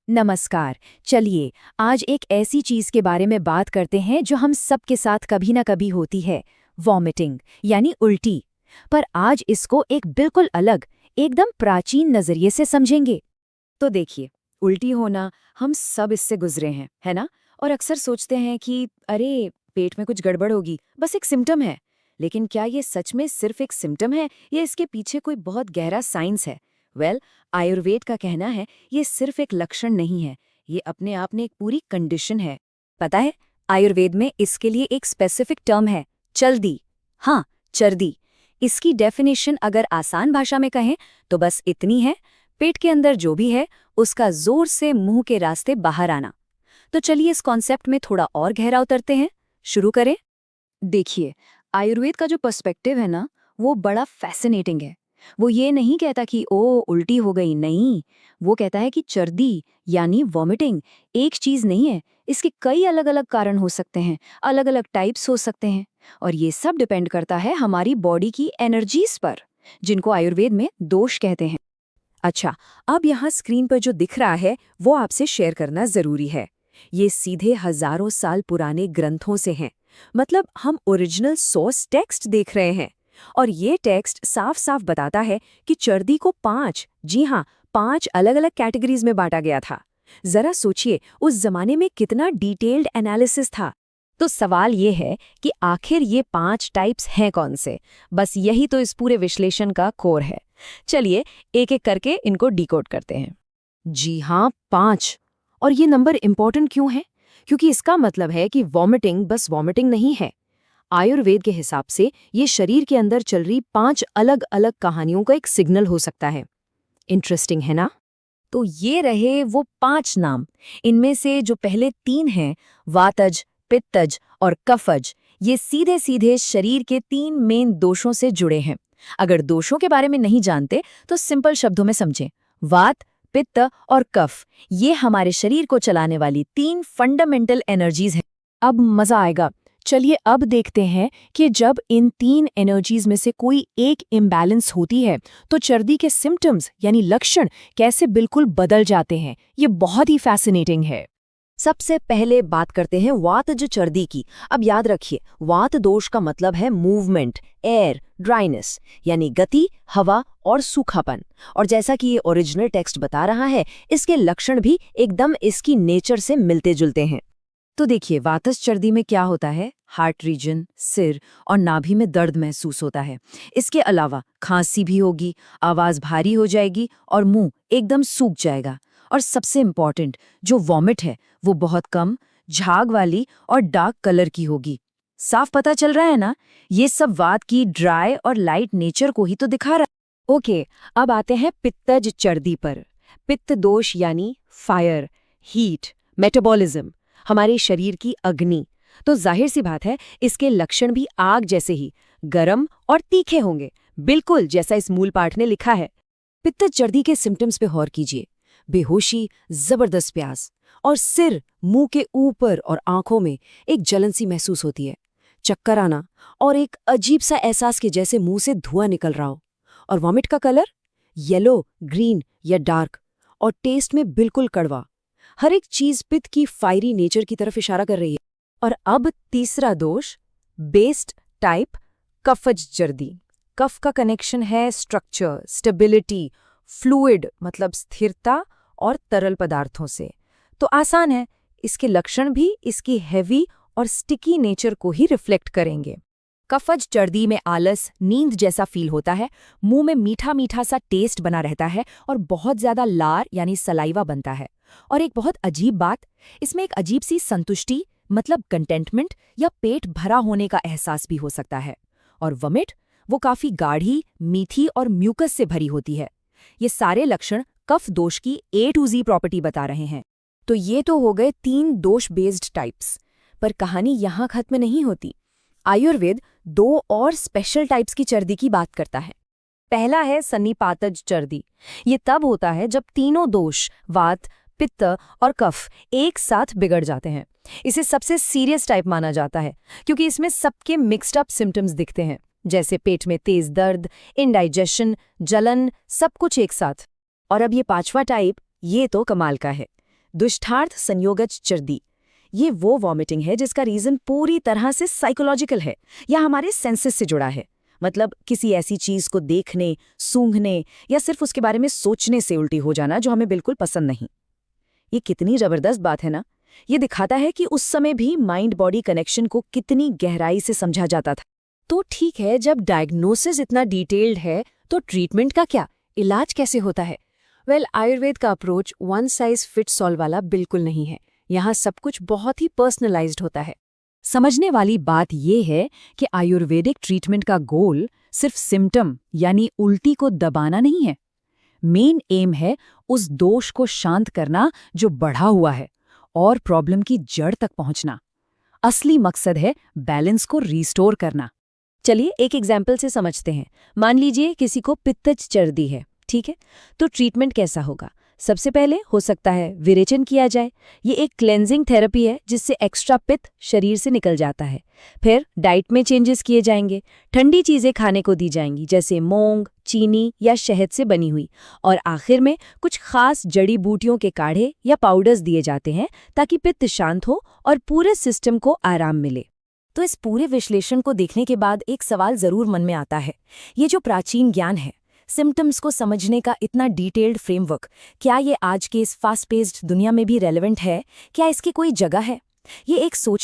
नमस्कार। चलिए आज एक ऐसी चीज के बारे में बात करते हैं जो हम सबके साथ कभी ना कभी होती है, वॉमिटिंग यानी उल्टी। पर आज इसको एक बिल्कुल अलग, एकदम प्राचीन नजरिए से समझेंगे। तो देखिए, उल्टी होना हम सब इससे गुजरे हैं, है ना? और अक्सर सोचते हैं कि अरे, पेट में कुछ गड़बड़ होगी, बस एक सिम्टम है। लेकिन क्या ये सच में सिर्फ एक सिम्टम है या इसके पीछे कोई बहुत गहरा साइंस है? आयुर्वेद का कहना है ये सिर्फ एक लक्षण नहीं है, ये अपने आप में एक पूरी कंडीशन है। पता है, आयुर्वेद में इसके लिए एक स्पेसिफिक टर्म है, चर्दी। हाँ, चर्दी। इसकी डेफिनेशन अगर आसान भाषा में कहें तो बस इतनी है, पेट के अंदर जो भी है उसका जोर से मुंह के रास्ते बाहर आना। तो चलिए इस कॉन्सेप्ट में थोड़ा और गहरा उतरते हैं, शुरू करें। देखिए, आयुर्वेद का जो पर्सपेक्टिव है ना, वो बड़ा फैसिनेटिंग है। वो ये नहीं कहता कि ओ उल्टी हो गई, नहीं। वो कहता है कि चर्दी यानी वॉमिटिंग एक चीज नहीं है, इसके कई अलग अलग कारण हो सकते हैं, अलग अलग टाइप्स हो सकते हैं। और ये सब डिपेंड करता है हमारी बॉडी की एनर्जीज पर, जिनको आयुर्वेद में दोष कहते हैं। अच्छा, अब यहाँ स्क्रीन पर जो दिख रहा है वो आपसे शेयर करना जरूरी है। ये सीधे हजारों साल पुराने ग्रंथों से हैं। मतलब हम ओरिजिनल सोर्स टेक्स्ट देख रहे हैं। और ये टेक्स्ट साफ साफ बताता है कि चर्दी को 5, जी हाँ, 5 अलग अलग कैटेगरीज में बांटा गया था। जरा सोचिए उस जमाने में कितना डिटेल्ड एनालिसिस था। तो सवाल ये है कि आखिर ये 5 टाइप्स हैं कौन से? बस यही तो इस पूरे विश्लेषण का कोर है। चलिए एक एक करके इनको डिकोड करते हैं। जी हाँ, 5। और ये नंबर इंपॉर्टेंट क्यों है? क्योंकि इसका मतलब है कि वॉमिटिंग बस वॉमिटिंग नहीं है। आयुर्वेद के हिसाब से ये शरीर के अंदर चल रही 5 अलग अलग कहानियों का एक सिग्नल हो सकता है। इंटरेस्टिंग है ना? तो ये रहे वो 5 नाम। इनमें से जो पहले 3 हैं, वातज, पित्तज और कफज, ये सीधे सीधे शरीर के 3 मेन दोषों से जुड़े हैं। अगर दोषों के बारे में नहीं जानते तो सिंपल शब्दों में समझें। वात, पित्त और कफ, ये हमारे शरीर को चलाने वाली 3 फंडामेंटल एनर्जीज हैं। अब मजा आएगा। चलिए अब देखते हैं कि जब इन 3 एनर्जीज में से कोई एक इम्बैलेंस होती है तो चर्दी के सिम्टम्स यानी लक्षण कैसे बिल्कुल बदल जाते हैं। ये बहुत ही फैसिनेटिंग है। सबसे पहले बात करते हैं वातज चर्दी की। अब याद रखिए, वात दोष का मतलब है मूवमेंट, एयर, ड्राइनेस, यानी गति, हवा और सूखापन। और जैसा कि ये ओरिजिनल टेक्स्ट बता रहा है, इसके लक्षण भी एकदम इसकी नेचर से मिलते जुलते हैं। तो देखिए, वातज चर्दी में क्या होता है? हार्ट रीजन, सिर और नाभि में दर्द महसूस होता है। इसके अलावा खांसी भी होगी, आवाज भारी हो जाएगी और मुंह एकदम सूख जाएगा। और सबसे इम्पॉर्टेंट, जो वॉमिट है वो बहुत कम, झाग वाली और डार्क कलर की होगी। साफ पता चल रहा है ना? ये सब वात की ड्राई और लाइट नेचर को ही तो दिखा रहा है। ओके, अब आते हैं पित्तज चर्दी पर। पित्त दोष यानी फायर, हीट, मेटाबॉलिज्म, हमारे शरीर की अग्नि। तो जाहिर सी बात है, इसके लक्षण भी आग जैसे ही गरम और तीखे होंगे, बिल्कुल जैसा इस मूल पाठ ने लिखा है। पित्तज चर्दी के सिम्टम्स पे गौर कीजिए। बेहोशी, जबरदस्त प्यास और सिर, मुंह के ऊपर और आंखों में एक जलन सी महसूस होती है। चक्कर आना और एक अजीब सा एहसास के जैसे मुंह से धुआं निकल रहा हो। और वॉमिट का कलर येलो, ग्रीन या डार्क, और टेस्ट में बिल्कुल कड़वा। हर एक चीज पित्त की फायरी नेचर की तरफ इशारा कर रही है। और अब तीसरा दोष, बेस्ड टाइप कफज चर्दी। कफ का कनेक्शन है स्ट्रक्चर, स्टेबिलिटी, फ्लूइड मतलब स्थिरता और तरल पदार्थों से। तो आसान है, इसके लक्षण भी इसकी हैवी और स्टिकी नेचर को ही रिफ्लेक्ट करेंगे। कफज चर्दी में आलस, नींद जैसा फील होता है, मुंह में मीठा मीठा सा टेस्ट बना रहता है और बहुत ज्यादा लार यानी सलाइवा बनता है। और एक बहुत अजीब बात, इसमें एक अजीब सी संतुष्टि मतलब कंटेंटमेंट या पेट भरा होने का एहसास भी हो सकता है। और वमिट, वो काफी गाढ़ी, मीठी और म्यूकस से भरी होती है। ये सारे लक्षण कफ दोष की A to Z प्रॉपर्टी बता रहे हैं। तो ये तो हो गए 3 दोष बेस्ड टाइप्स। पर कहानी यहाँ खत्म नहीं होती। आयुर्वेद 2 और स्पेशल टाइप्स की चर्दी की बात करता है। पहला है सन्निपातज चर्दी। ये तब होता है जब तीनों दोष, वात, पित्त और कफ, एक साथ बिगड़ जाते हैं। इसे सबसे सीरियस टाइप माना जाता है क्योंकि इसमें सबके मिक्स्ड अप सिम्टम्स दिखते हैं, जैसे पेट में तेज दर्द, इंडाइजेशन, जलन, सब कुछ एक साथ। और अब ये 5वां टाइप, ये तो कमाल का है। दुष्टार्थ संयोगज चर्दी, ये वो वॉमिटिंग है जिसका रीजन पूरी तरह से साइकोलॉजिकल है या हमारे सेंसेस से जुड़ा है। मतलब किसी ऐसी चीज को देखने, सूंघने या सिर्फ उसके बारे में सोचने से उल्टी हो जाना जो हमें बिल्कुल पसंद नहीं। ये कितनी जबरदस्त बात है ना। ये दिखाता है कि उस समय भी माइंड बॉडी कनेक्शन को कितनी गहराई से समझा जाता था। तो ठीक है, जब डायग्नोसिस इतना डिटेल्ड है तो ट्रीटमेंट का क्या, इलाज कैसे होता है? वेल, आयुर्वेद का approach one size fits all वाला बिल्कुल नहीं है। यहाँ सब कुछ बहुत ही पर्सनलाइज्ड होता है। समझने वाली बात यह है कि आयुर्वेदिक ट्रीटमेंट का गोल सिर्फ सिम्टम यानी उल्टी को दबाना नहीं है। मेन एम है उस दोष को शांत करना जो बढ़ा हुआ है और प्रॉब्लम की जड़ तक पहुंचना। असली मकसद है बैलेंस को रिस्टोर करना। चलिए एक एग्जाम्पल से समझते हैं। मान लीजिए किसी को पित्तज चर्दी है, ठीक है? तो ट्रीटमेंट कैसा होगा? सबसे पहले हो सकता है विरेचन किया जाए। ये एक क्लेंजिंग थेरेपी है जिससे एक्स्ट्रा पित्त शरीर से निकल जाता है। फिर डाइट में चेंजेस किए जाएंगे। ठंडी चीज़ें खाने को दी जाएंगी जैसे मूंग, चीनी या शहद से बनी हुई। और आखिर में कुछ खास जड़ी बूटियों के काढ़े या पाउडर्स दिए जाते हैं ताकि पित्त शांत हो और पूरे सिस्टम को आराम मिले। तो इस पूरे विश्लेषण को देखने के बाद एक सवाल जरूर मन में आता है। ये जो प्राचीन ज्ञान है, सिम्टम्स को समझने का इतना डिटेल्ड फ्रेमवर्क, क्या ये आज के इस फास्ट पेस्ड दुनिया में भी रेलेवेंट है? क्या इसकी कोई जगह है? ये एक सोच